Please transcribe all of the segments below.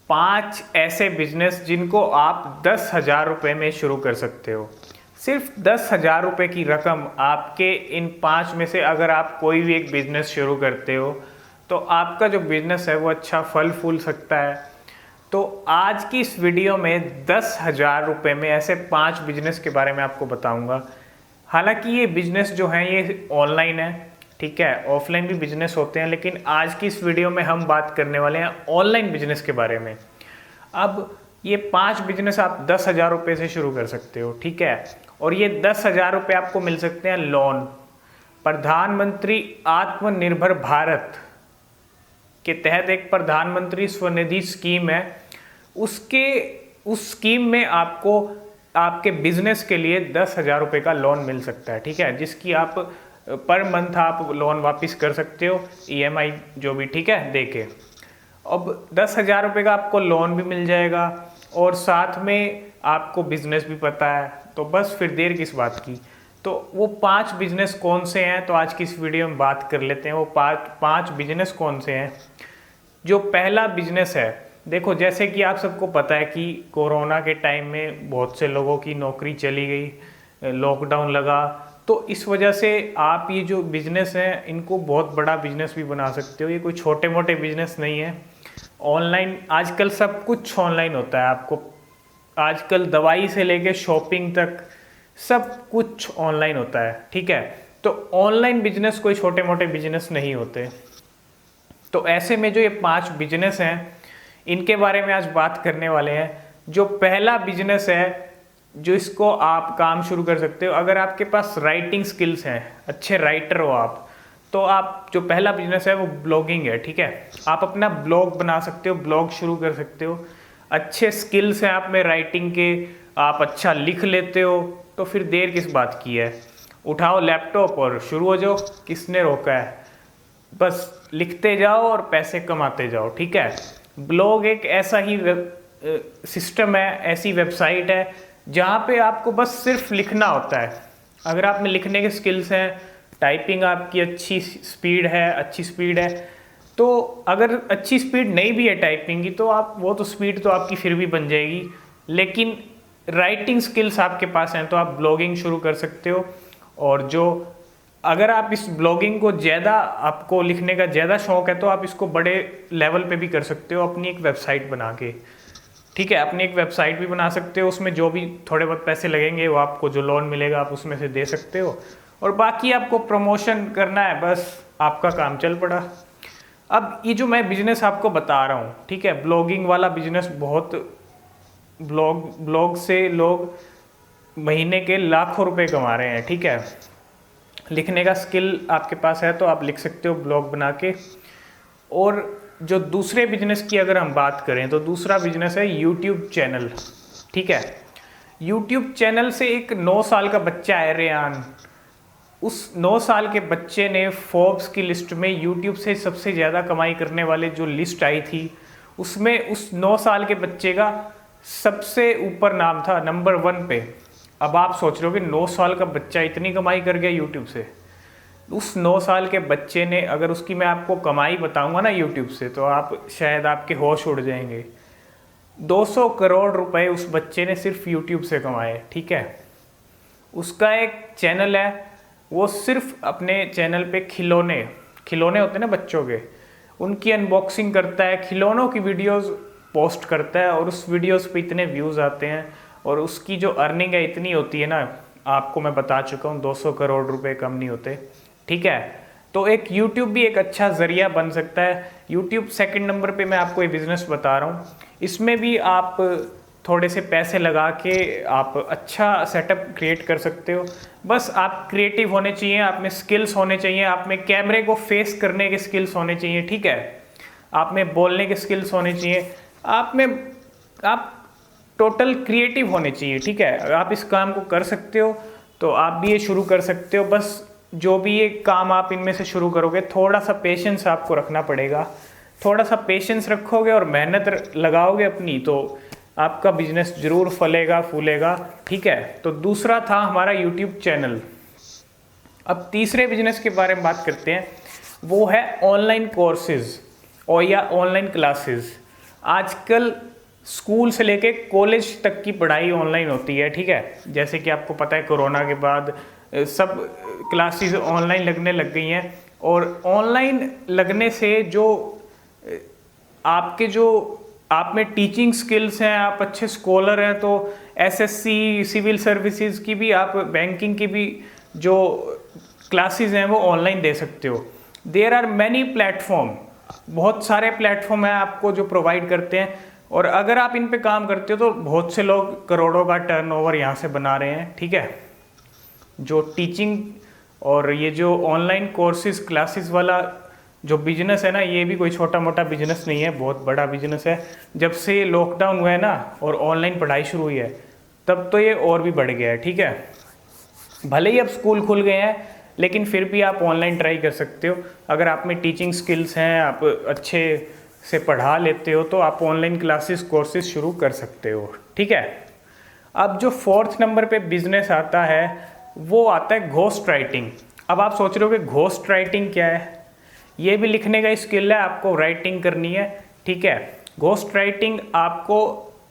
5 ऐसे बिजनेस जिनको आप 10,000 रुपये में शुरू कर सकते हो। सिर्फ 10,000 रुपये की रकम आपके इन 5 में से अगर आप कोई भी एक बिजनेस शुरू करते हो तो आपका जो बिजनेस है वो अच्छा फल फूल सकता है। तो आज की इस वीडियो में 10,000 रुपये में ऐसे 5 बिजनेस के बारे में आपको बताऊंगा। हालांकि ये बिजनेस जो है ये ऑनलाइन है, ठीक है, ऑफलाइन भी बिजनेस होते हैं, लेकिन आज की इस वीडियो में हम बात करने वाले हैं ऑनलाइन बिजनेस के बारे में। अब ये 5 बिजनेस आप 10,000 रुपये से शुरू कर सकते हो, ठीक है, और ये 10,000 रुपये आपको मिल सकते हैं लोन। प्रधानमंत्री आत्मनिर्भर भारत के तहत एक प्रधानमंत्री स्वनिधि स्कीम है, उस स्कीम में आपको आपके बिजनेस के लिए 10,000 रुपये का लोन मिल सकता है, ठीक है, जिसकी आप पर मंथ आप लोन वापस कर सकते हो, EMI जो भी, ठीक है, देके। अब 10,000 रुपये का आपको लोन भी मिल जाएगा और साथ में आपको बिजनेस भी पता है, तो बस फिर देर किस बात की। तो वो 5 बिजनेस कौन से हैं, तो आज की इस वीडियो में बात कर लेते हैं वो 5 बिजनेस कौन से हैं। जो पहला बिजनेस है, देखो जैसे कि आप सबको पता है कि कोरोना के टाइम में बहुत से लोगों की नौकरी चली गई, लॉकडाउन लगा, तो इस वजह से आप ये जो बिजनेस हैं इनको बहुत बड़ा बिजनेस भी बना सकते हो। ये कोई छोटे मोटे बिजनेस नहीं है। ऑनलाइन आजकल सब कुछ ऑनलाइन होता है, आपको आजकल दवाई से लेके शॉपिंग तक सब कुछ ऑनलाइन होता है, ठीक है। तो ऑनलाइन बिजनेस कोई छोटे मोटे बिजनेस नहीं होते। तो ऐसे में जो ये 5 बिजनेस हैं इनके बारे में आज बात करने वाले हैं। जो पहला बिजनेस है जो इसको आप काम शुरू कर सकते हो, अगर आपके पास राइटिंग स्किल्स हैं, अच्छे राइटर हो आप, तो आप जो पहला बिजनेस है वो ब्लॉगिंग है, ठीक है। आप अपना ब्लॉग बना सकते हो, ब्लॉग शुरू कर सकते हो। अच्छे स्किल्स हैं आप में राइटिंग के, आप अच्छा लिख लेते हो, तो फिर देर किस बात की है, उठाओ लैपटॉप और शुरू हो जाओ, किसने रोका है। बस लिखते जाओ और पैसे कमाते जाओ, ठीक है। ब्लॉग एक ऐसा ही सिस्टम है, ऐसी वेबसाइट है जहाँ पे आपको बस सिर्फ लिखना होता है। अगर आप में लिखने के स्किल्स हैं, टाइपिंग आपकी अच्छी स्पीड है, तो अगर अच्छी स्पीड नहीं भी है टाइपिंग की तो आप वो तो स्पीड तो आपकी फिर भी बन जाएगी, लेकिन राइटिंग स्किल्स आपके पास हैं तो आप ब्लॉगिंग शुरू कर सकते हो। और जो अगर आप इस ब्लॉगिंग को ज़्यादा, आपको लिखने का ज़्यादा शौक है तो आप इसको बड़े लेवल पे भी कर सकते हो, अपनी एक वेबसाइट बना के, ठीक है। अपनी एक वेबसाइट भी बना सकते हो, उसमें जो भी थोड़े बहुत पैसे लगेंगे वो आपको जो लोन मिलेगा आप उसमें से दे सकते हो, और बाकी आपको प्रमोशन करना है, बस आपका काम चल पड़ा। अब ये जो मैं बिजनेस आपको बता रहा हूँ, ठीक है, ब्लॉगिंग वाला बिजनेस, बहुत ब्लॉग से लोग महीने के लाखों रुपए कमा रहे हैं, ठीक है। लिखने का स्किल आपके पास है तो आप लिख सकते हो ब्लॉग बना के। और जो दूसरे बिजनेस की अगर हम बात करें तो दूसरा बिजनेस है यूट्यूब चैनल, ठीक है। यूट्यूब चैनल से एक 9 साल का बच्चा है रेयान, उस 9 साल के बच्चे ने फोर्ब्स की लिस्ट में यूट्यूब से सबसे ज़्यादा कमाई करने वाले जो लिस्ट आई थी उसमें उस 9 साल के बच्चे का सबसे ऊपर नाम था, नंबर 1 पे। अब आप सोच रहे हो कि 9 साल का बच्चा इतनी कमाई कर गया यूट्यूब से। उस 9 साल के बच्चे ने, अगर उसकी मैं आपको कमाई बताऊंगा ना यूट्यूब से, तो आप शायद आपके होश उड़ जाएंगे। 200 करोड़ रुपए उस बच्चे ने सिर्फ यूट्यूब से कमाए, ठीक है। उसका एक चैनल है, वो सिर्फ अपने चैनल पे खिलौने होते हैं ना बच्चों के, उनकी अनबॉक्सिंग करता है, खिलौनों की वीडियोस पोस्ट करता है, और उस वीडियोस पे इतने व्यूज़ आते हैं और उसकी जो अर्निंग है इतनी होती है ना, आपको मैं बता चुका हूँ 200 करोड़ रुपए कम नहीं होते, ठीक है। तो एक यूट्यूब भी एक अच्छा ज़रिया बन सकता है। यूट्यूब सेकंड नंबर पे मैं आपको ये बिज़नेस बता रहा हूँ, इसमें भी आप थोड़े से पैसे लगा के आप अच्छा सेटअप क्रिएट कर सकते हो। बस आप क्रिएटिव होने चाहिए, आप में स्किल्स होने चाहिए, आप में कैमरे को फेस करने के स्किल्स होने चाहिए, ठीक है, आप में बोलने के स्किल्स होने चाहिए, आप टोटल क्रिएटिव होने चाहिए, ठीक है। अगर आप इस काम को कर सकते हो तो आप भी ये शुरू कर सकते हो। बस जो भी ये काम आप इनमें से शुरू करोगे, थोड़ा सा पेशेंस आपको रखना पड़ेगा, थोड़ा सा पेशेंस रखोगे और मेहनत लगाओगे अपनी, तो आपका बिजनेस जरूर फलेगा फूलेगा, ठीक है। तो दूसरा था हमारा यूट्यूब चैनल। अब तीसरे बिजनेस के बारे में बात करते हैं, वो है ऑनलाइन कोर्सेज और या ऑनलाइन क्लासेस। आजकल स्कूल से लेके कॉलेज तक की पढ़ाई ऑनलाइन होती है, ठीक है। जैसे कि आपको पता है कोरोना के बाद सब क्लासेस ऑनलाइन लगने लग गई हैं, और ऑनलाइन लगने से जो आप में टीचिंग स्किल्स हैं, आप अच्छे स्कॉलर हैं, तो एसएससी, सिविल सर्विसेज की भी, आप बैंकिंग की भी जो क्लासेस हैं वो ऑनलाइन दे सकते हो। देयर आर मैनी प्लेटफॉर्म, बहुत सारे प्लेटफॉर्म हैं आपको जो प्रोवाइड करते हैं, और अगर आप इन पे काम करते हो तो बहुत से लोग करोड़ों का टर्नओवर यहाँ से बना रहे हैं, ठीक है। जो टीचिंग और ये जो ऑनलाइन कोर्सेज क्लासेस वाला जो बिजनेस है ना, ये भी कोई छोटा मोटा बिजनेस नहीं है, बहुत बड़ा बिजनेस है। जब से लॉकडाउन हुआ है ना और ऑनलाइन पढ़ाई शुरू हुई है, तब तो ये और भी बढ़ गया है, ठीक है। भले ही अब स्कूल खुल गए हैं, लेकिन फिर भी आप ऑनलाइन ट्राई कर सकते हो। अगर आप में टीचिंग स्किल्स हैं, आप अच्छे से पढ़ा लेते हो, तो आप ऑनलाइन क्लासेस कोर्सेज शुरू कर सकते हो, ठीक है। अब जो 4th नंबर पे बिजनेस आता है वो आता है घोस्ट राइटिंग। अब आप सोच रहे हो कि घोस्ट राइटिंग क्या है। ये भी लिखने का स्किल है, आपको राइटिंग करनी है, ठीक है। घोस्ट राइटिंग आपको,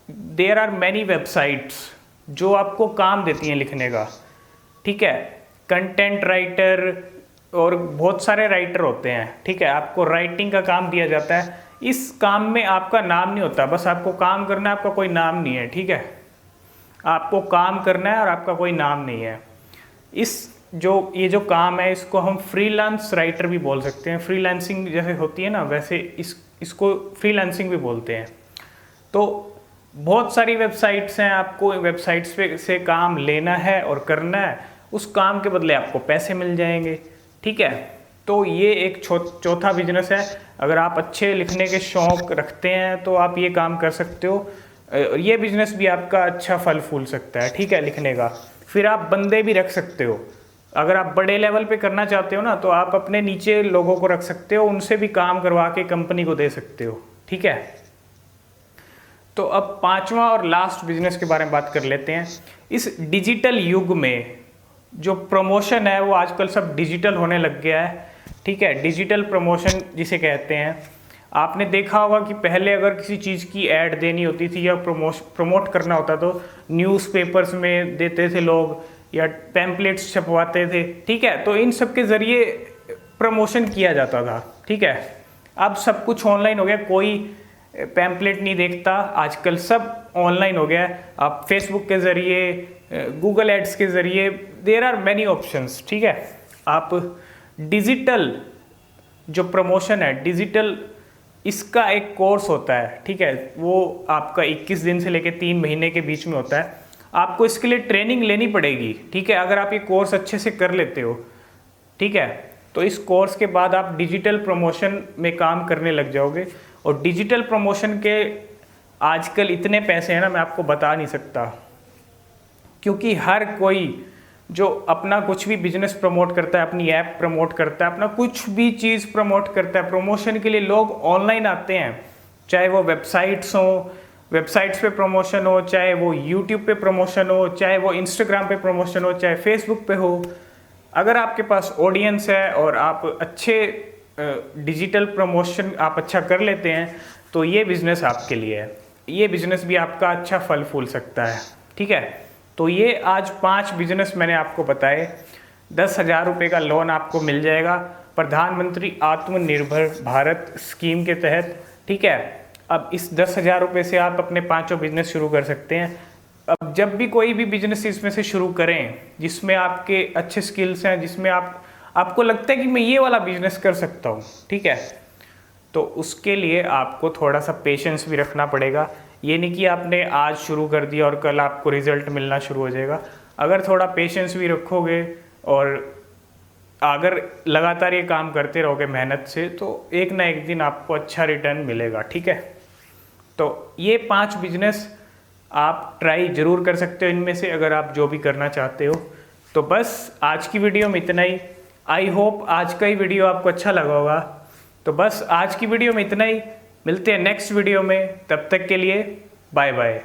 देयर आर मैनी वेबसाइट्स जो आपको काम देती हैं लिखने का, ठीक है। कंटेंट राइटर और बहुत सारे राइटर होते हैं, ठीक है। आपको राइटिंग का काम दिया जाता है। इस काम में आपका नाम नहीं होता, बस आपको काम करना है, आपका कोई नाम नहीं है, ठीक है। आपको काम करना है और आपका कोई नाम नहीं है। ये जो काम है इसको हम फ्रीलांस राइटर भी बोल सकते हैं। फ्रीलांसिंग जैसे होती है ना, वैसे इसको फ्रीलांसिंग भी बोलते हैं। तो बहुत सारी वेबसाइट्स हैं, आपको वेबसाइट्स पे से काम लेना है और करना है, उस काम के बदले आपको पैसे मिल जाएंगे, ठीक है। तो ये एक चौथा बिजनेस है। अगर आप अच्छे लिखने के शौक रखते हैं तो आप ये काम कर सकते हो। ये बिजनेस भी आपका अच्छा फल फूल सकता है, ठीक है, लिखने का। फिर आप बंदे भी रख सकते हो। अगर आप बड़े लेवल पे करना चाहते हो ना, तो आप अपने नीचे लोगों को रख सकते हो, उनसे भी काम करवा के कंपनी को दे सकते हो, ठीक है। तो अब 5वां और लास्ट बिजनेस के बारे में बात कर लेते हैं। इस डिजिटल युग में जो प्रमोशन है वो आजकल सब डिजिटल होने लग गया है, ठीक है। डिजिटल प्रमोशन जिसे कहते हैं, आपने देखा होगा कि पहले अगर किसी चीज़ की ऐड देनी होती थी या प्रमोट करना होता तो न्यूज़पेपर्स में देते थे लोग, या पैम्पलेट्स छपवाते थे, ठीक है। तो इन सब के ज़रिए प्रमोशन किया जाता था, ठीक है। अब सब कुछ ऑनलाइन हो गया, कोई पैम्पलेट नहीं देखता, आजकल सब ऑनलाइन हो गया है। आप फेसबुक के ज़रिए, गूगल एड्स के ज़रिए, देयर आर मैनी ऑप्शंस, ठीक है। आप डिजिटल जो प्रमोशन है, डिजिटल, इसका एक कोर्स होता है, ठीक है। वो आपका 21 दिन से लेकर 3 महीने के बीच में होता है। आपको इसके लिए ट्रेनिंग लेनी पड़ेगी, ठीक है। अगर आप ये कोर्स अच्छे से कर लेते हो, ठीक है, तो इस कोर्स के बाद आप डिजिटल प्रमोशन में काम करने लग जाओगे। और डिजिटल प्रमोशन के आजकल इतने पैसे हैं ना, मैं आपको बता नहीं सकता, क्योंकि हर कोई जो अपना कुछ भी बिजनेस प्रमोट करता है, अपनी ऐप प्रमोट करता है, अपना कुछ भी चीज़ प्रमोट करता है, प्रमोशन के लिए लोग ऑनलाइन आते हैं। चाहे वो वेबसाइट्स हो, वेबसाइट्स पे प्रमोशन हो, चाहे वो यूट्यूब पे प्रमोशन हो, चाहे वो इंस्टाग्राम पे प्रमोशन हो, चाहे फेसबुक पे हो। अगर आपके पास ऑडियंस है और आप अच्छे डिजिटल प्रमोशन आप अच्छा कर लेते हैं, तो ये बिज़नेस आपके लिए है। ये बिज़नेस भी आपका अच्छा फल फूल सकता है, ठीक है। तो ये आज 5 बिजनेस मैंने आपको बताए। 10,000 रुपये का लोन आपको मिल जाएगा प्रधानमंत्री आत्मनिर्भर भारत स्कीम के तहत, ठीक है। अब इस 10,000 रुपये से आप अपने 5 बिजनेस शुरू कर सकते हैं। अब जब भी कोई भी बिजनेस इसमें से शुरू करें जिसमें आपके अच्छे स्किल्स हैं, जिसमें आपको लगता है कि मैं ये वाला बिजनेस कर सकता हूँ, ठीक है, तो उसके लिए आपको थोड़ा सा पेशेंस भी रखना पड़ेगा। ये नहीं कि आपने आज शुरू कर दिया और कल आपको रिजल्ट मिलना शुरू हो जाएगा। अगर थोड़ा पेशेंस भी रखोगे और अगर लगातार ये काम करते रहोगे मेहनत से, तो एक ना एक दिन आपको अच्छा रिटर्न मिलेगा, ठीक है। तो ये 5 बिजनेस आप ट्राई ज़रूर कर सकते हो इनमें से, अगर आप जो भी करना चाहते हो। तो बस आज की वीडियो में इतना ही। आई होप आज का ही वीडियो आपको अच्छा लगा होगा। तो बस आज की वीडियो में इतना ही, मिलते हैं नेक्स्ट वीडियो में, तब तक के लिए बाय बाय।